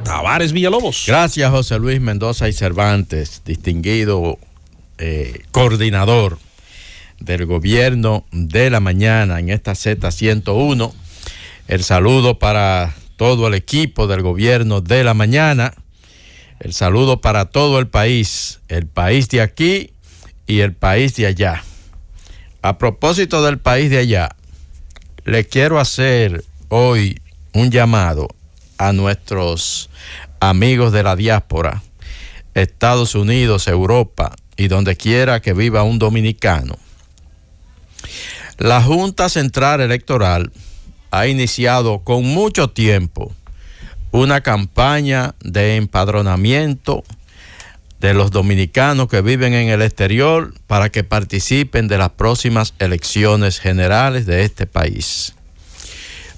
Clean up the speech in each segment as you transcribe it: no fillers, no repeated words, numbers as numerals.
Tavares Villalobos. Gracias, José Luis Mendoza y Cervantes, distinguido coordinador del gobierno de la mañana en esta Z101. El saludo para todo el equipo del gobierno de la mañana. El saludo para todo el país de aquí y el país de allá. A propósito del país de allá, le quiero hacer hoy un llamado a nuestros amigos de la diáspora, Estados Unidos, Europa y donde quiera que viva un dominicano. La Junta Central Electoral ha iniciado con mucho tiempo una campaña de empadronamiento de los dominicanos que viven en el exterior para que participen de las próximas elecciones generales de este país.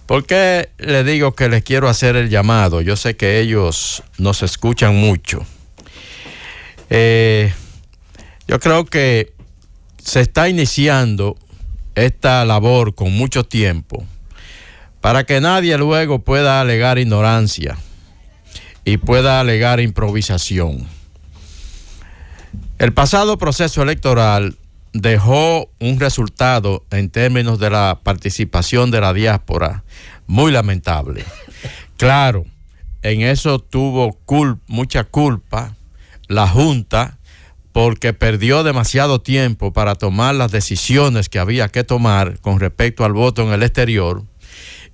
¿Por qué le digo que les quiero hacer el llamado? Yo sé que ellos nos escuchan mucho. Yo creo que se está iniciando esta labor con mucho tiempo para que nadie luego pueda alegar ignorancia y pueda alegar improvisación. El pasado proceso electoral dejó un resultado en términos de la participación de la diáspora muy lamentable. Claro, en eso tuvo mucha culpa la Junta porque perdió demasiado tiempo para tomar las decisiones que había que tomar con respecto al voto en el exterior.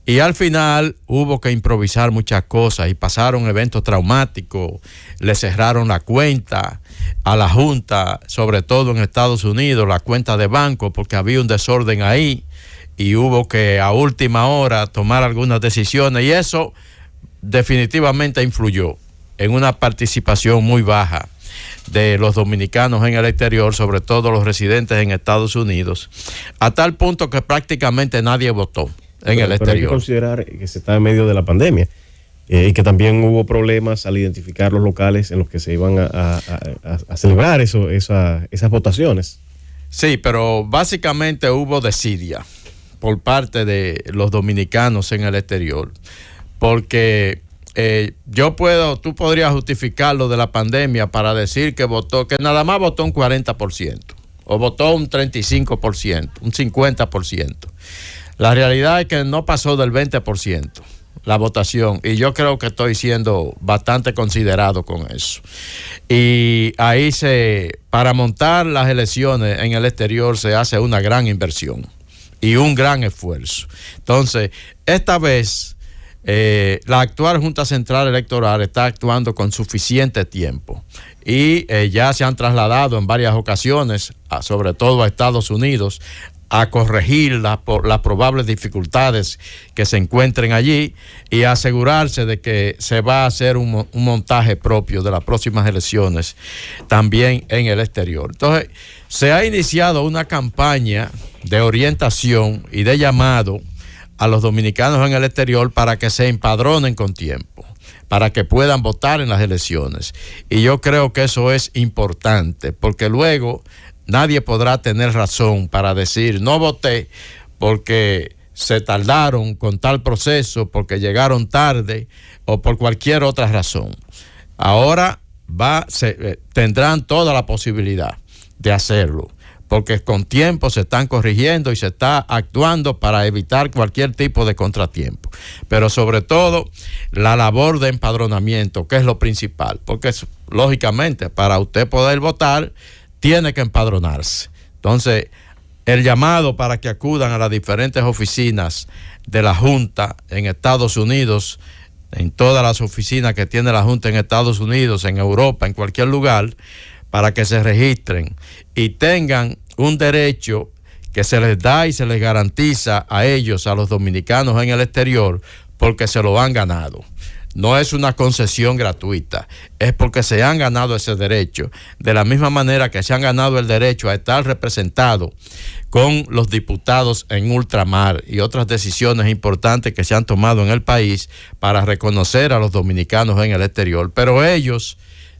Y al final hubo que improvisar muchas cosas y pasaron eventos traumáticos, le cerraron la cuenta a la Junta, sobre todo en Estados Unidos, la cuenta de banco, porque había un desorden ahí y hubo que a última hora tomar algunas decisiones y eso definitivamente influyó en una participación muy baja de los dominicanos en el exterior, sobre todo los residentes en Estados Unidos, a tal punto que prácticamente nadie votó en el exterior. Pero hay que considerar que se está en medio de la pandemia y que también hubo problemas al identificar los locales en los que se iban a celebrar esas votaciones. Sí, pero básicamente hubo desidia por parte de los dominicanos en el exterior, porque tú podrías justificar lo de la pandemia para decir que nada más votó un 40%, o votó un 35%, un 50%. La realidad es que no pasó del 20% la votación y yo creo que estoy siendo bastante considerado con eso. Y ahí para montar las elecciones en el exterior se hace una gran inversión y un gran esfuerzo. Entonces, esta vez la actual Junta Central Electoral está actuando con suficiente tiempo y ya se han trasladado en varias ocasiones, sobre todo a Estados Unidos, a corregir las probables dificultades que se encuentren allí y a asegurarse de que se va a hacer un montaje propio de las próximas elecciones también en el exterior. Entonces, se ha iniciado una campaña de orientación y de llamado a los dominicanos en el exterior para que se empadronen con tiempo, para que puedan votar en las elecciones. Y yo creo que eso es importante, porque luego nadie podrá tener razón para decir no voté porque se tardaron con tal proceso, porque llegaron tarde o por cualquier otra razón. Ahora tendrán toda la posibilidad de hacerlo, porque con tiempo se están corrigiendo y se está actuando para evitar cualquier tipo de contratiempo. Pero sobre todo la labor de empadronamiento, que es lo principal, porque lógicamente para usted poder votar tiene que empadronarse. Entonces, el llamado para que acudan a las diferentes oficinas de la Junta en Estados Unidos, en todas las oficinas que tiene la Junta en Estados Unidos, en Europa, en cualquier lugar, para que se registren y tengan un derecho que se les da y se les garantiza a ellos, a los dominicanos en el exterior, porque se lo han ganado. No es una concesión gratuita, es porque se han ganado ese derecho, de la misma manera que se han ganado el derecho a estar representados con los diputados en ultramar y otras decisiones importantes que se han tomado en el país para reconocer a los dominicanos en el exterior. Pero ellos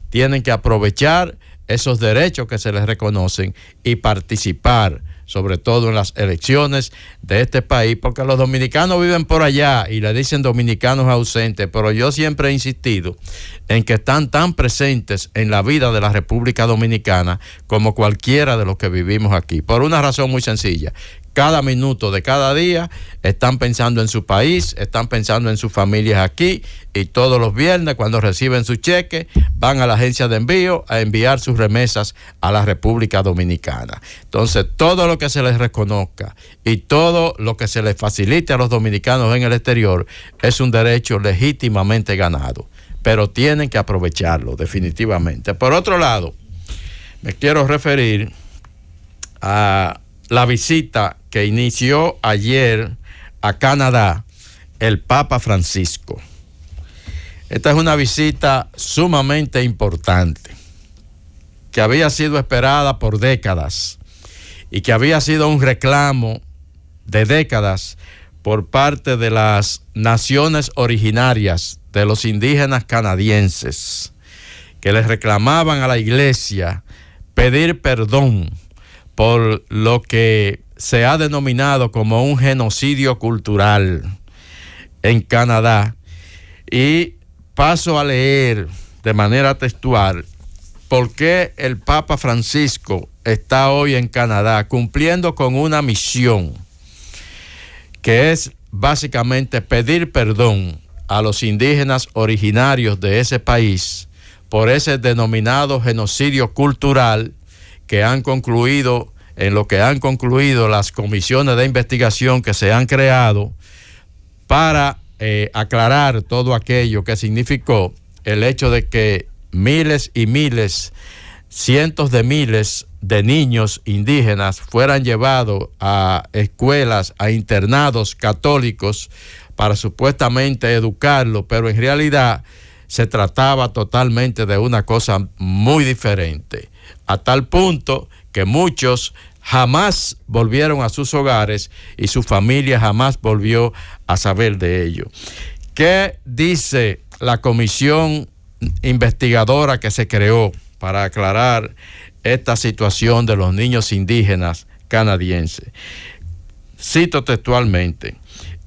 tienen que aprovechar esos derechos que se les reconocen y participar sobre todo en las elecciones de este país, porque los dominicanos viven por allá y le dicen dominicanos ausentes, pero yo siempre he insistido en que están tan presentes en la vida de la República Dominicana como cualquiera de los que vivimos aquí, por una razón muy sencilla. Cada minuto de cada día están pensando en su país, están pensando en sus familias aquí, y todos los viernes cuando reciben su cheque van a la agencia de envío a enviar sus remesas a la República Dominicana. Entonces, todo lo que se les reconozca y todo lo que se les facilite a los dominicanos en el exterior es un derecho legítimamente ganado, pero tienen que aprovecharlo definitivamente. Por otro lado, me quiero referir a la visita que inició ayer a Canadá el Papa Francisco. Esta es una visita sumamente importante, que había sido esperada por décadas y que había sido un reclamo de décadas por parte de las naciones originarias de los indígenas canadienses, que les reclamaban a la iglesia pedir perdón por lo que se ha denominado como un genocidio cultural en Canadá. Y paso a leer de manera textual por qué el Papa Francisco está hoy en Canadá cumpliendo con una misión que es básicamente pedir perdón a los indígenas originarios de ese país por ese denominado genocidio cultural que han concluido, en lo que han concluido las comisiones de investigación que se han creado para aclarar todo aquello que significó el hecho de que miles y miles, cientos de miles de niños indígenas fueran llevados a escuelas, a internados católicos para supuestamente educarlos, pero en realidad se trataba totalmente de una cosa muy diferente, a tal punto que muchos jamás volvieron a sus hogares y su familia jamás volvió a saber de ello. ¿Qué dice la comisión investigadora que se creó para aclarar esta situación de los niños indígenas canadienses? Cito textualmente: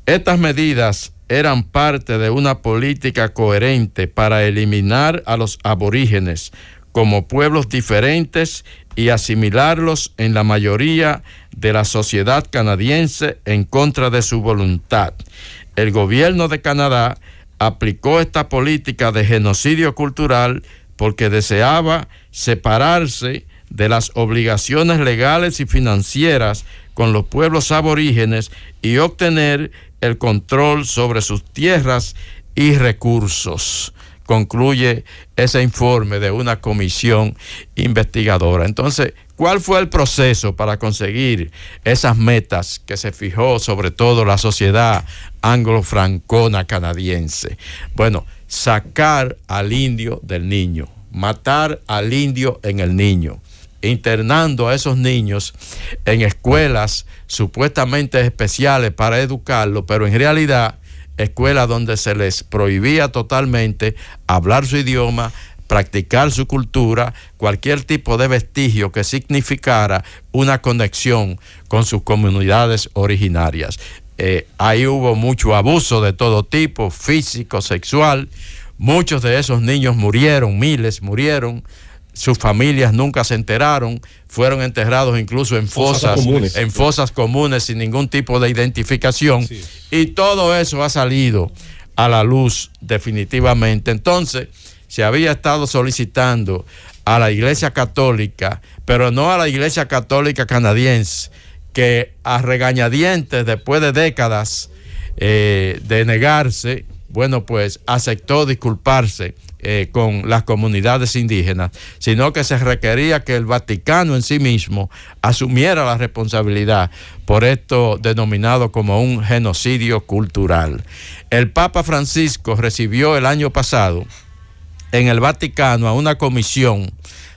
estas medidas eran parte de una política coherente para eliminar a los aborígenes como pueblos diferentes y asimilarlos en la mayoría de la sociedad canadiense en contra de su voluntad. El gobierno de Canadá aplicó esta política de genocidio cultural porque deseaba separarse de las obligaciones legales y financieras con los pueblos aborígenes y obtener el control sobre sus tierras y recursos. Concluye ese informe de una comisión investigadora. Entonces, ¿cuál fue el proceso para conseguir esas metas que se fijó sobre todo la sociedad anglo-francona canadiense? Bueno, sacar al indio del niño, matar al indio en el niño, internando a esos niños en escuelas supuestamente especiales para educarlos, pero en realidad escuelas donde se les prohibía totalmente hablar su idioma, practicar su cultura, cualquier tipo de vestigio que significara una conexión con sus comunidades originarias. Ahí hubo mucho abuso de todo tipo, físico, sexual. Muchos de esos niños murieron, miles murieron. Sus familias nunca se enteraron, fueron enterrados incluso en fosas comunes sin ningún tipo de identificación. Sí. Y todo eso ha salido a la luz definitivamente. Entonces, se había estado solicitando a la Iglesia Católica, pero no a la Iglesia Católica canadiense, que a regañadientes, después de décadas de negarse, bueno, pues aceptó disculparse con las comunidades indígenas, sino que se requería que el Vaticano en sí mismo asumiera la responsabilidad por esto denominado como un genocidio cultural. El Papa Francisco recibió el año pasado en el Vaticano a una comisión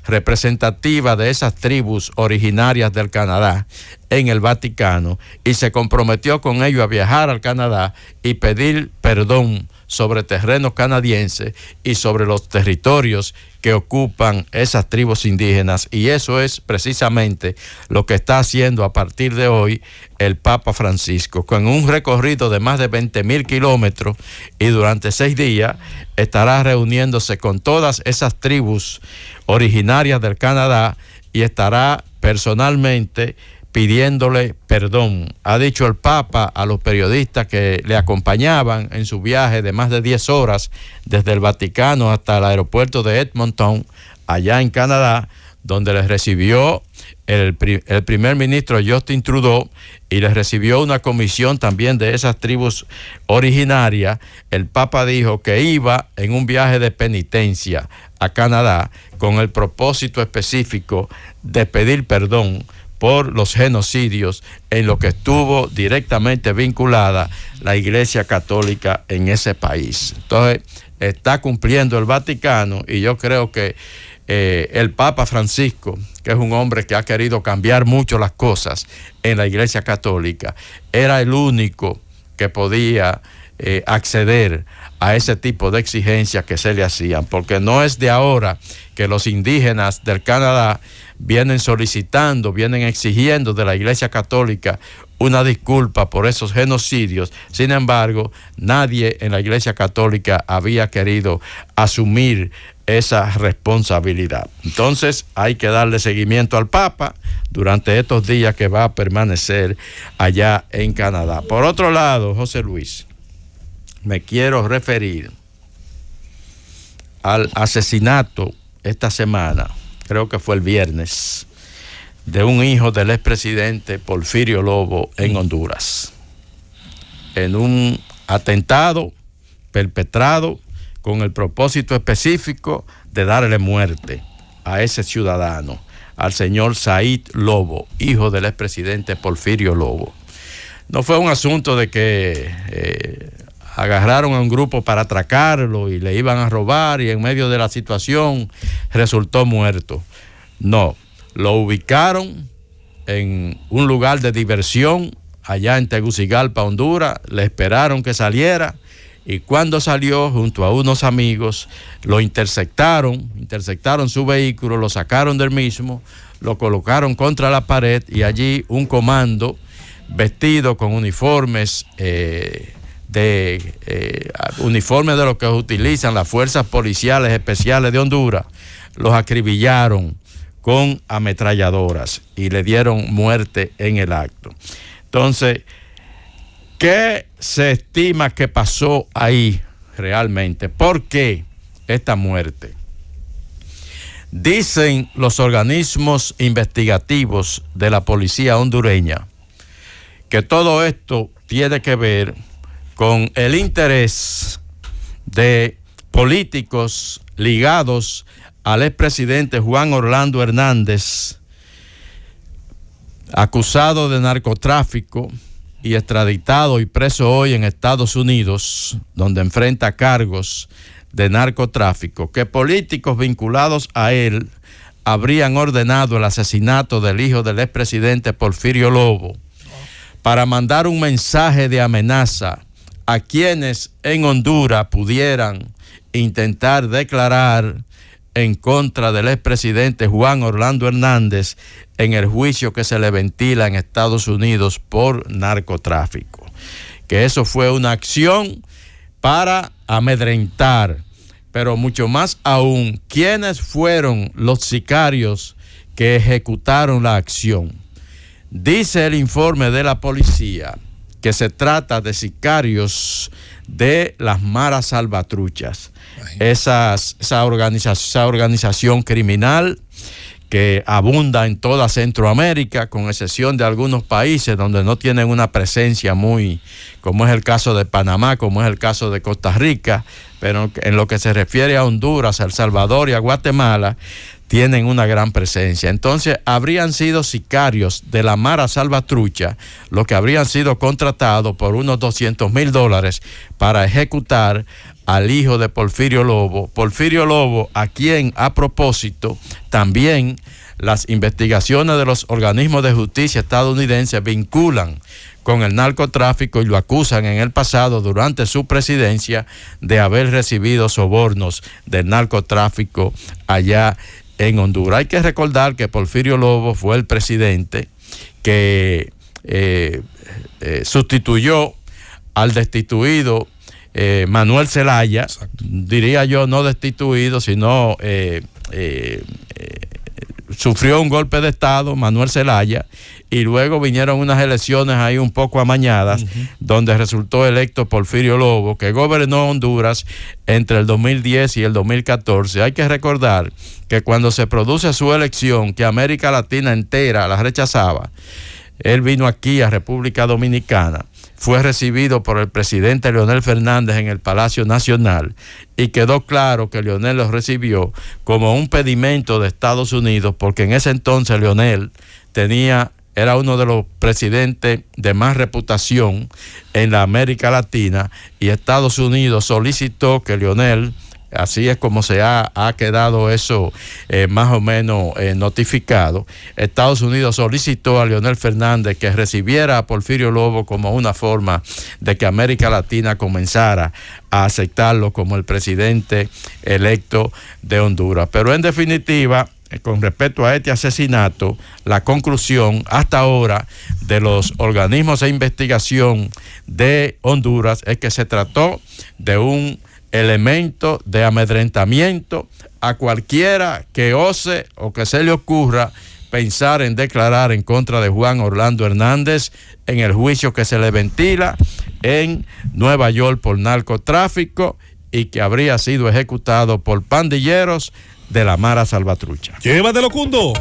representativa de esas tribus originarias del Canadá en el Vaticano y se comprometió con ellos a viajar al Canadá y pedir perdón sobre terrenos canadienses y sobre los territorios que ocupan esas tribus indígenas, y eso es precisamente lo que está haciendo a partir de hoy el Papa Francisco, con un recorrido de más de 20,000 kilómetros, y durante 6 días estará reuniéndose con todas esas tribus originarias del Canadá y estará personalmente pidiéndole perdón. Ha dicho el Papa a los periodistas que le acompañaban en su viaje de más de 10 horas desde el Vaticano hasta el aeropuerto de Edmonton, allá en Canadá, donde les recibió el primer ministro Justin Trudeau y les recibió una comisión también de esas tribus originarias. El Papa dijo que iba en un viaje de penitencia a Canadá con el propósito específico de pedir perdón por los genocidios en lo que estuvo directamente vinculada la Iglesia Católica en ese país. Entonces, está cumpliendo el Vaticano, y yo creo que el Papa Francisco, que es un hombre que ha querido cambiar mucho las cosas en la Iglesia Católica, era el único que podía acceder a ese tipo de exigencias que se le hacían, porque no es de ahora que los indígenas del Canadá vienen solicitando, vienen exigiendo de la Iglesia Católica una disculpa por esos genocidios. Sin embargo, nadie en la Iglesia Católica había querido asumir esa responsabilidad. Entonces hay que darle seguimiento al Papa durante estos días que va a permanecer allá en Canadá. Por otro lado, José Luis, me quiero referir al asesinato esta semana, creo que fue el viernes, de un hijo del expresidente Porfirio Lobo en Honduras, en un atentado perpetrado con el propósito específico de darle muerte a ese ciudadano, al señor Said Lobo, hijo del expresidente Porfirio Lobo. No fue un asunto de que agarraron a un grupo para atracarlo y le iban a robar y en medio de la situación resultó muerto. No, lo ubicaron en un lugar de diversión allá en Tegucigalpa, Honduras, le esperaron que saliera y cuando salió junto a unos amigos lo interceptaron su vehículo, lo sacaron del mismo, lo colocaron contra la pared y allí un comando vestido con uniformes uniformes de lo que utilizan las fuerzas policiales especiales de Honduras, los acribillaron con ametralladoras y le dieron muerte en el acto. Entonces, ¿qué se estima que pasó ahí realmente? ¿Por qué esta muerte? Dicen los organismos investigativos de la policía hondureña que todo esto tiene que ver con el interés de políticos ligados al expresidente Juan Orlando Hernández, acusado de narcotráfico y extraditado y preso hoy en Estados Unidos, donde enfrenta cargos de narcotráfico, que políticos vinculados a él habrían ordenado el asesinato del hijo del expresidente Porfirio Lobo para mandar un mensaje de amenaza a quienes en Honduras pudieran intentar declarar en contra del expresidente Juan Orlando Hernández en el juicio que se le ventila en Estados Unidos por narcotráfico. Que eso fue una acción para amedrentar, pero mucho más aún, ¿quiénes fueron los sicarios que ejecutaron la acción? Dice el informe de la policía que se trata de sicarios de las Maras Salvatruchas, esa organización criminal que abunda en toda Centroamérica, con excepción de algunos países donde no tienen una presencia muy, como es el caso de Panamá, como es el caso de Costa Rica, pero en lo que se refiere a Honduras, a El Salvador y a Guatemala, tienen una gran presencia. Entonces, habrían sido sicarios de la Mara Salvatrucha, los que habrían sido contratados por unos $200,000 para ejecutar al hijo de Porfirio Lobo. Porfirio Lobo, a quien, a propósito, también las investigaciones de los organismos de justicia estadounidenses vinculan con el narcotráfico y lo acusan en el pasado, durante su presidencia, de haber recibido sobornos del narcotráfico allá en Honduras. Hay que recordar que Porfirio Lobo fue el presidente que sustituyó al destituido Manuel Zelaya. Exacto. Diría yo, no destituido, sino sufrió un golpe de estado Manuel Zelaya, y luego vinieron unas elecciones ahí un poco amañadas, donde resultó electo Porfirio Lobo, que gobernó Honduras entre el 2010 y el 2014. Hay que recordar que cuando se produce su elección, que América Latina entera la rechazaba, él vino aquí a República Dominicana, fue recibido por el presidente Leonel Fernández en el Palacio Nacional, y quedó claro que Leonel lo recibió como un pedimento de Estados Unidos, porque en ese entonces Leonel era uno de los presidentes de más reputación en la América Latina, y Estados Unidos solicitó que Leonel, así es como se ha quedado eso más o menos notificado, Estados Unidos solicitó a Leonel Fernández que recibiera a Porfirio Lobo como una forma de que América Latina comenzara a aceptarlo como el presidente electo de Honduras. Pero en definitiva, con respecto a este asesinato, la conclusión hasta ahora de los organismos de investigación de Honduras es que se trató de un elemento de amedrentamiento a cualquiera que ose o que se le ocurra pensar en declarar en contra de Juan Orlando Hernández en el juicio que se le ventila en Nueva York por narcotráfico, y que habría sido ejecutado por pandilleros de la Mara Salvatrucha. Llévatelo, Cundo.